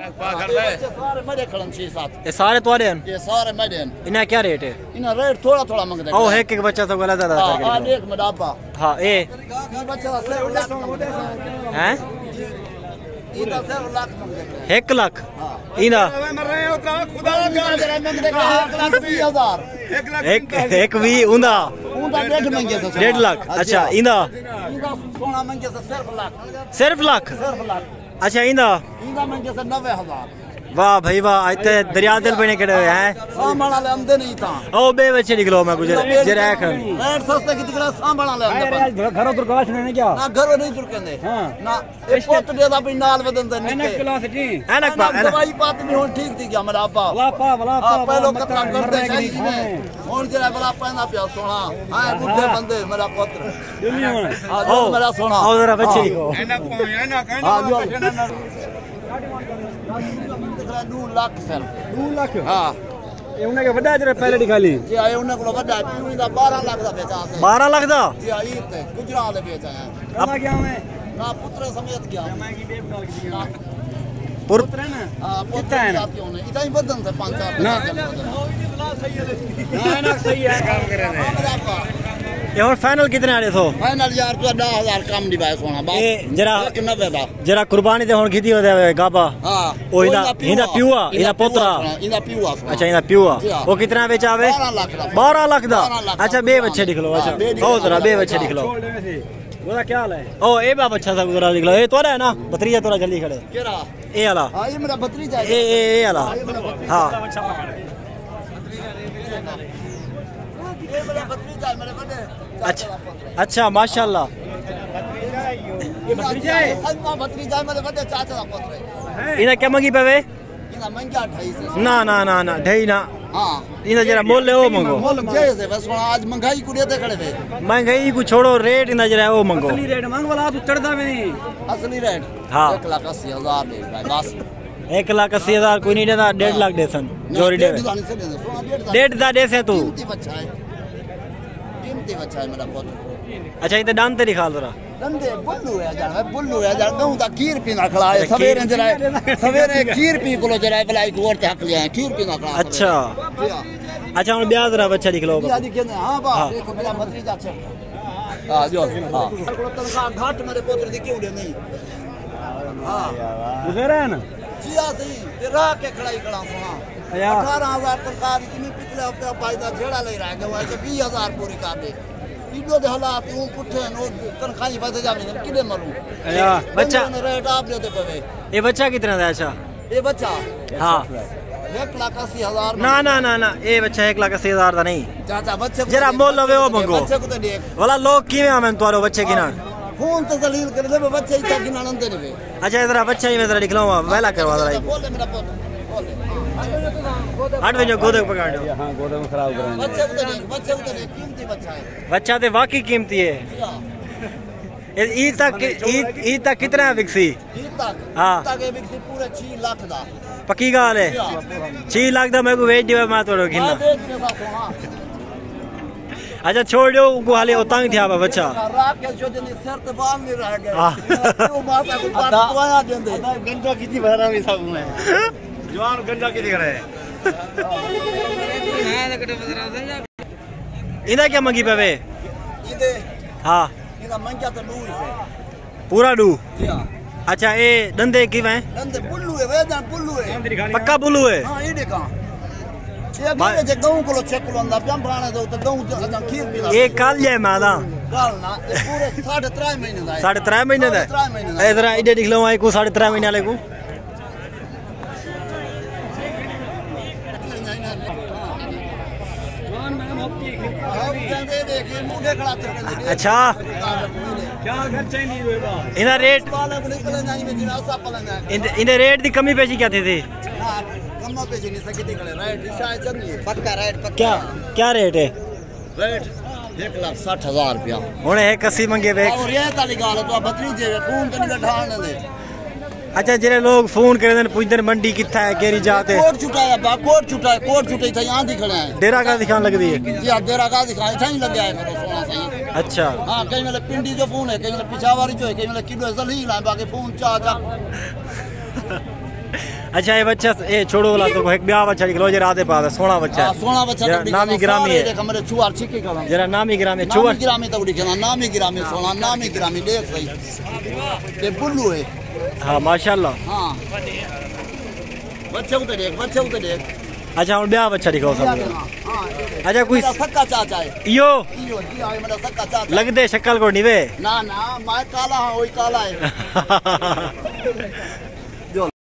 सारे मेरे खड़न 6-7 ये सारे तुम्हारे हैं? ये सारे मेरे हैं। इन्हें क्या रेट है? इन्हें रेट थोड़ा थोड़ा मंगते हैं। ओ एक एक बच्चा सब गलत ज्यादा करके हां एक मडाबा। हां ए बच्चा से हैं इधर से लाख मंगते हैं। 1 लाख इना मर रहे हो खुदा का मंगते हैं 1,20,000 एक भी उंदा उनका 1.5 मंगे से 1.5 लाख। अच्छा इंदा सोना मंगे से सिर्फ लाख सिर्फ अच्छा इंदा मंगे से 90,000। वाह भाई वाह आज ते दरिया दिल बने खड़े हुए हैं। सांभला ले अंदे नहीं था ओ बे बच्चे निकलो मैं गुजर जरा खन रेट सस्ते की दिखड़ा सांभला ले अंदे घरों तो काश नहीं क्या ना घरों नहीं जुड़केंदे ना ए पोत दे दा भी नाल वदन दे एनक क्लास टी एनक पा दवाई पात नहीं हुन ठीक थी क्या मेरा अब्बा वला पा पहलो कतरा करते चाहिए हुन जरा बड़ा पैना पिया सोना हां बुढ़े बंदे मेरा पुत्र दुनिया में हां मेरा सोना आओ जरा बच्चे एनक हां 2 लाख सर 2 लाख हां ये उन्हें के वड्डा जरा पहले दिखाली जी आए उन्हें को वड्डा पीवी दा 12 लाख दा बेचा से 12 लाख दा जी आई ते गुजरात बेचा है अब क्या मैं ना पुत्र समेत गया मैं की बेब डाल की पुत्र है ना हां पुत्र जाती होने इतना ही बदन से 5-4 ना सही है काम करे ने ये और फाइनल कितने आ रहे हो? फाइनल यार तो 10,000 कम दिवाए सोना बात ए जरा 90 दा जरा कुर्बानी दे हुन खीती होदे गाबा हां ओ इना पिवा इना पोतरा इना पिवा अच्छा इना पिवा वो कितना बेचावे 12 लाख दा अच्छा बे बच्चे दिख लो अच्छा ओ जरा बे बच्चे दिख लो बोला क्या हाल है ओ ए बा बच्चा सब जरा दिख लो ए तोरा है ना भतीजा तोरा जल्दी खड़े केरा ए वाला हां ये मेरा भतीजा है ए वाला हां ये मेरा भतीजा है मेरे बड़े अच्छा अच्छा माशाल्लाह ये भतीजा है सलमा भतीजा है मेरे बड़े चाचा का पुत्र है इना क्या मंगी पवे इना मंगा 2.5 से ना ना ना ना ढई ना हां इना जरा मोल ले ओ मंगो मोल जैसे बस आज महंगाई को देते खड़े थे महंगाई को छोड़ो रेट इना जरा ओ मंगो असली रेट मांग वाला तू चढ़दा भी नहीं असली रेट हां 1,80,000 दे भाई बस 1,80,000 कोई नहीं देता 1.5 लाख दे सन जोरी दे 1.5 दा दे से तू कीमती बच्चा है मेरा पुत्र अच्छा इते दान ते दिखा जरा दंदे बुल्लू है जान गऊ दा खीर पीना खड़ा है सवेरे खीर पी को जरा भलाई को और हक लिया है खीर पीना खड़ा अच्छा अच्छा हुन ब्याह जरा बच्चा दिख लो हां बा देखो मेरा भतीजा छे हां जो हां तनखा घाट मेरे पुत्र दी क्यों दे नहीं हां गुजर है ना जिया सही ते राह के खड़ाई खड़ा सोना 18,000 तनखा इतनी पिछले हफ्ते फायदा जेड़ा ले रहा है कि वो 20,000 पूरी कर दे इधर दे हालात यूं पुठे नो तनखाई बद जावे किदे मरूं या बच्चा रेट आप देते पवे ये बच्चा कितना दा अच्छा ये बच्चा हां 1,80,000 ना ना ना ना ये बच्चा 1,80,000 दा नहीं चाचा बच्चे जरा मोल लवे ओ मंगो बच्चे को तो देख वाला लोग किवे आमें तोरो बच्चे गिना फोन तो जलील कर दे बच्चे इतना गिना नंदे ने अच्छा इधर बच्चा ही मैं जरा दिखलाऊं वेला करवा जरा बोले मेरा पुत्र बोले हट जो गोदे पकड़ दो हां गोदे में खराब करेंगे बच्चे को तो देख कीमती बच्चा है बच्चा ते वाकई कीमती है ई तक कितना बिकसी हां तक ये बिकसी पूरे 6 लाख दा पक्की गाल है 6 लाख दा मैं को वेच दियो मैं तोड़ो गिनना अच्छा छोड़ दो को हाले ओतांग थिया बच्चा रात के जो दिन सर ते बाल नहीं रह गए तो माता को बात दवाया देंदे गंजा कितनी भरा में सब में जवान गंजा की दिख रहे हैं इना क्या मंगी पवे इदे हां इदा मंगा तो लू से पूरा डू जी हां अच्छा ए दंदे किवे दंदे बुल्लू है वेदा बुल्लू है पक्का बुल्लू है हां ये देखा ये गिरे जे गऊ को चेक लो अंदर जम भाने दो तो गऊ जन खीर पी ये काल जे मादा काल ना ये पूरे 3.5 महीने दा है 3.5 महीने दा ए जरा इधर दिख लो आई को 3.5 महीने वाले को अच्छा क्या घर चाहिए होएगा इना रेट इन रेट दी कमी पेशी क्या थी कम पेशी नहीं सके दिखले रेट शायद चलनी है पक्का रेट पक्का क्या रेट है रेट 1,60,000 रुपया हुन 180 मंगे वे और ये ताली गाल तो भतीजे फोन तो नहीं ढाल दे अच्छा जेरे लोग फोन करे पूछते मंडी किथा है केरी जाते कोट छुटाया बा कोट छुटाई था यहां दिखले हैं डेरा का दिखाने लग रही है जी हां डेरा का दिखाई था ही लग गया है मेरे सोना सही अच्छा हां कहीं मतलब पिंडी जो फोन है कहीं मतलब पिछावारी जो है कहीं मतलब किलो जलील है बाकी फोन चा अच्छा ये बच्चा ये छोड़ो वाला तो एक ब्याह बच्चा निकलो जे राधे पास सोना बच्चा सोना बच्चा नामी ग्रामी है देख हमरे छुआर छिकी का जरा नामी ग्रामी नामी छुआर ग्रामी तो उड़ी नामी ग्रामी सोना नामी ग्रामी देख सही ये बुल्लू है हां माशाल्लाह हां बच्चे उधर देख अच्छा और ब्याह बच्चा दिखाओ सब अच्छा कोई सक्का चाचा है यो जी आए मेरा सक्का चाचा लग दे शक्ल को निवे ना मैं काला हां वही काला है